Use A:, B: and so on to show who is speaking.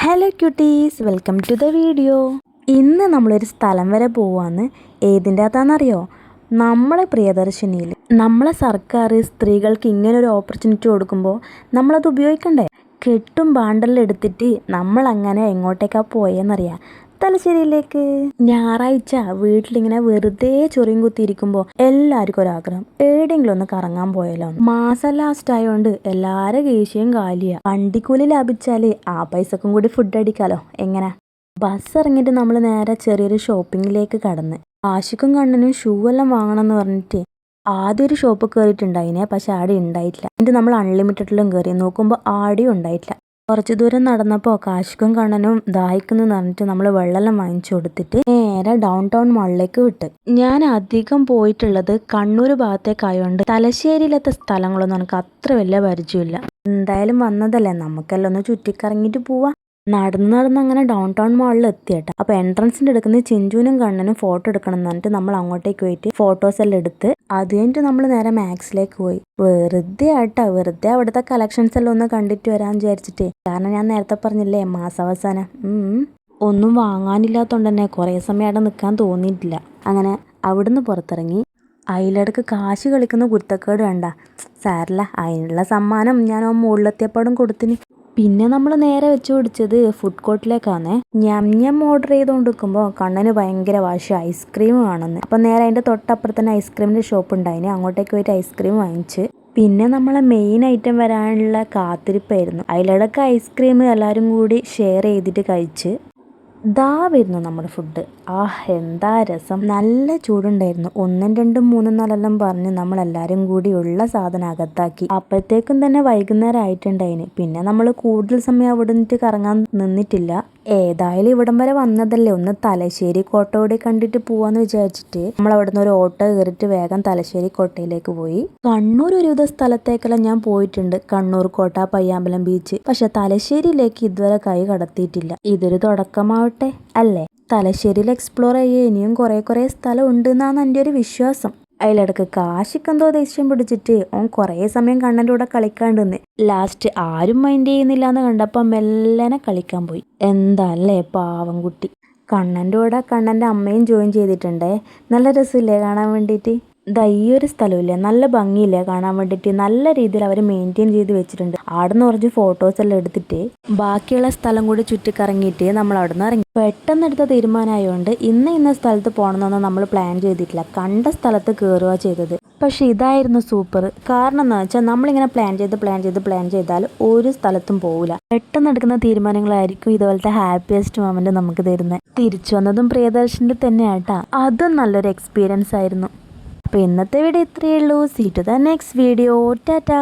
A: Hello cuties, welcome to the video. ഇന്ന് നമ്മളൊരു സ്ഥലം വരെ പോവാന്ന്. ഏതിൻ്റെ അകത്താണെന്നറിയോ? നമ്മളെ പ്രിയദർശിനിയിൽ. നമ്മളെ സർക്കാർ സ്ത്രീകൾക്ക് ഇങ്ങനൊരു ഓപ്പർച്യൂണിറ്റി കൊടുക്കുമ്പോൾ നമ്മളത് ഉപയോഗിക്കണ്ടേ? കെട്ടും ബാണ്ടലെല്ലാം എടുത്തിട്ട് നമ്മളങ്ങനെ എങ്ങോട്ടേക്കാണ് പോയെന്നറിയാം? തലശ്ശേരിയിലേക്ക്. ഞായറാഴ്ച വീട്ടിലിങ്ങനെ വെറുതെ ചൊറിയും കുത്തിയിരിക്കുമ്പോൾ എല്ലാവർക്കും ഒരാഗ്രഹം എവിടെയെങ്കിലും ഒന്ന് കറങ്ങാൻ പോയാലോ. മാസം ലാസ്റ്റ് ആയതുകൊണ്ട് എല്ലാവരുടെ കേശയും കാലിയാ. വണ്ടിക്കൂലി ലാഭിച്ചാല് ആ പൈസക്കും കൂടി ഫുഡ് അടിക്കാലോ. എങ്ങനെ? ബസ് ഇറങ്ങിയിട്ട് നമ്മൾ നേരെ ചെറിയൊരു ഷോപ്പിങ്ങിലേക്ക് കടന്ന്. ആശിക്കും കണ്ണനും ഷൂ എല്ലാം വാങ്ങണം എന്ന് പറഞ്ഞിട്ട് ആദ്യം ഒരു ഷോപ്പ് കയറിയിട്ടുണ്ടായിനെ, പക്ഷെ ആടെ ഉണ്ടായിട്ടില്ല. എന്നിട്ട് നമ്മൾ അൺലിമിറ്റഡിലും കയറി നോക്കുമ്പോൾ ആടെയും ഉണ്ടായിട്ടില്ല. കുറച്ച് ദൂരം നടന്നപ്പോൾ കാശിക്കും കണ്ണനും ദാഹിക്കുന്നു പറഞ്ഞിട്ട് നമ്മൾ വെള്ളമെല്ലാം വാങ്ങിച്ചു കൊടുത്തിട്ട് നേരെ ഡൗൺ ടൗൺ മാളിലേക്ക് വിട്ട്. ഞാൻ അധികം പോയിട്ടുള്ളത് കണ്ണൂർ ഭാഗത്തേക്കായതുകൊണ്ട് തലശ്ശേരിയിലത്തെ സ്ഥലങ്ങളൊന്നും എനിക്ക് അത്ര വലിയ പരിചയമില്ല. എന്തായാലും വന്നതല്ലേ, നമുക്കെല്ലാം ഒന്ന് ചുറ്റിക്കറങ്ങിയിട്ട് പോവാം. നടന്ന് അങ്ങനെ ഡൗൺ ടൗൺ മാളിൽ എത്തിയേട്ടാ. അപ്പോൾ എൻട്രൻസിൻ്റെ എടുക്കുന്നത് ചിഞ്ചുവിനും കണ്ണനും ഫോട്ടോ എടുക്കണം എന്ന് പറഞ്ഞിട്ട് നമ്മൾ അങ്ങോട്ടേക്ക് പോയിട്ട് ഫോട്ടോസ് എല്ലാം എടുത്ത് അത് കഴിഞ്ഞിട്ട് നമ്മൾ നേരെ മാക്സിലേക്ക് പോയി. വെറുതെ അവിടുത്തെ കളക്ഷൻസ് എല്ലാം ഒന്ന് കണ്ടിട്ട് വരാമെന്ന് വിചാരിച്ചിട്ട്. കാരണം ഞാൻ നേരത്തെ പറഞ്ഞില്ലേ, മാസാവസാനം ഒന്നും വാങ്ങാനില്ലാത്തതുകൊണ്ട് തന്നെ കുറേ സമയം അവിടെ നിൽക്കാൻ തോന്നിയിട്ടില്ല. അങ്ങനെ അവിടുന്ന് പുറത്തിറങ്ങി. അതിലിടക്ക് കാശ് കളിക്കുന്ന കുരുത്തക്കേട് വേണ്ട, സാരില്ല, അതിനുള്ള സമ്മാനം ഞാൻ ആ മുകളിലെത്തിയപ്പോഴും കൊടുത്തിന്. പിന്നെ നമ്മൾ നേരെ വെച്ച് പിടിച്ചത് ഫുഡ് കോർട്ടിലേക്കാണ്. ഞാൻ ഓർഡർ ചെയ്തുകൊണ്ടിരിക്കുമ്പോൾ കണ്ണന് ഭയങ്കര വാശി ഐസ്ക്രീം വേണമെന്ന്. അപ്പം നേരെ അതിൻ്റെ തൊട്ടപ്പുറത്ത് തന്നെ ഐസ്ക്രീമിൻ്റെ ഷോപ്പ് ഉണ്ടായിന്. അങ്ങോട്ടേക്ക് പോയിട്ട് ഐസ്ക്രീം വാങ്ങിച്ച്. പിന്നെ നമ്മളെ മെയിൻ ഐറ്റം വരാനുള്ള കാത്തിരിപ്പായിരുന്നു. അതിലിടക്ക് ഐസ്ക്രീം എല്ലാവരും കൂടി ഷെയർ ചെയ്തിട്ട് കഴിച്ച്. ദാ വരുന്നു നമ്മുടെ ഫുഡ്. എന്താ രസം! നല്ല ചൂടുണ്ടായിരുന്നു. 1, 2, 3, 4 പറഞ്ഞ് നമ്മളെല്ലാവരും കൂടി ഉള്ള സാധനം അകത്താക്കി. അപ്പോഴത്തേക്കും തന്നെ വൈകുന്നേരം ആയിട്ടുണ്ടായിന്. പിന്നെ നമ്മൾ കൂടുതൽ സമയം അവിടെ നിന്നിട്ട് കറങ്ങാൻ നിന്നിട്ടില്ല. ഏതായാലും ഇവിടം വരെ വന്നതല്ലേ, ഒന്ന് തലശ്ശേരി കോട്ട കൂടി കണ്ടിട്ട് പോവാന്ന് വിചാരിച്ചിട്ട് നമ്മൾ അവിടെ നിന്ന് ഒരു ഓട്ടോ കയറിയിട്ട് വേഗം തലശ്ശേരി കോട്ടയിലേക്ക് പോയി. കണ്ണൂർ ഒരുവിധ സ്ഥലത്തേക്കെല്ലാം ഞാൻ പോയിട്ടുണ്ട്, കണ്ണൂർ കോട്ട, പയ്യാമ്പലം ബീച്ച്. പക്ഷെ തലശ്ശേരിയിലേക്ക് ഇതുവരെ കൈ കടത്തിയിട്ടില്ല. ഇതൊരു തുടക്കമാവട്ടെ അല്ലേ? തലശ്ശേരിയിൽ എക്സ്പ്ലോർ ചെയ്യാൻ ഇനിയും കുറേ സ്ഥലം ഉണ്ട് എന്നാണ് എൻ്റെ ഒരു വിശ്വാസം. അതിലിടക്ക് കാശിക്കെന്തോ ദേഷ്യം പിടിച്ചിട്ട് ഓൻ കുറേ സമയം കണ്ണൻ്റെ കൂടെ കളിക്കാണ്ടെന്ന്. ലാസ്റ്റ് ആരും മൈൻഡ് ചെയ്യുന്നില്ല എന്ന് കണ്ടപ്പോൾ മെല്ലനെ കളിക്കാൻ പോയി. എന്താ അല്ലേ പാവം കുട്ടി. കണ്ണൻ്റെ കൂടെ കണ്ണൻ്റെ അമ്മയും ജോയിൻ ചെയ്തിട്ടുണ്ടേ. നല്ല രസമില്ലേ കാണാൻ വേണ്ടിയിട്ട്? ഈ ഒരു സ്ഥലമില്ലേ, നല്ല ഭംഗിയില്ലേ കാണാൻ വേണ്ടിയിട്ട്? നല്ല രീതിയിൽ അവർ മെയിൻറ്റെയിൻ ചെയ്ത് വെച്ചിട്ടുണ്ട്. അവിടെ നിന്ന് കുറച്ച് ഫോട്ടോസ് എല്ലാം എടുത്തിട്ട് ബാക്കിയുള്ള സ്ഥലം കൂടി ചുറ്റിക്കറങ്ങിയിട്ട് നമ്മൾ അവിടെ നിന്ന് ഇറങ്ങി. പെട്ടെന്ന് എടുത്ത തീരുമാനമായതുകൊണ്ട് ഇന്ന സ്ഥലത്ത് പോകണമെന്നൊന്നും നമ്മൾ പ്ലാൻ ചെയ്തിട്ടില്ല. കണ്ട സ്ഥലത്ത് കയറുക ചെയ്തത്. പക്ഷെ ഇതായിരുന്നു സൂപ്പർ. കാരണം എന്താ വെച്ചാൽ നമ്മളിങ്ങനെ പ്ലാൻ ചെയ്താൽ ഒരു സ്ഥലത്തും പോകില്ല. പെട്ടെന്ന് എടുക്കുന്ന തീരുമാനങ്ങളായിരിക്കും ഇതുപോലത്തെ ഹാപ്പിയസ്റ്റ് മൊമെന്റ് നമുക്ക് തരുന്നത്. തിരിച്ചു വന്നതും പ്രിയദർശിൻ്റെ തന്നെയാട്ടാ. അതും നല്ലൊരു എക്സ്പീരിയൻസ് ആയിരുന്നു. അപ്പോൾ ഇന്നത്തെ വീഡിയോ ഇത്രയേ ഉള്ളൂ. See to the next video. Tata.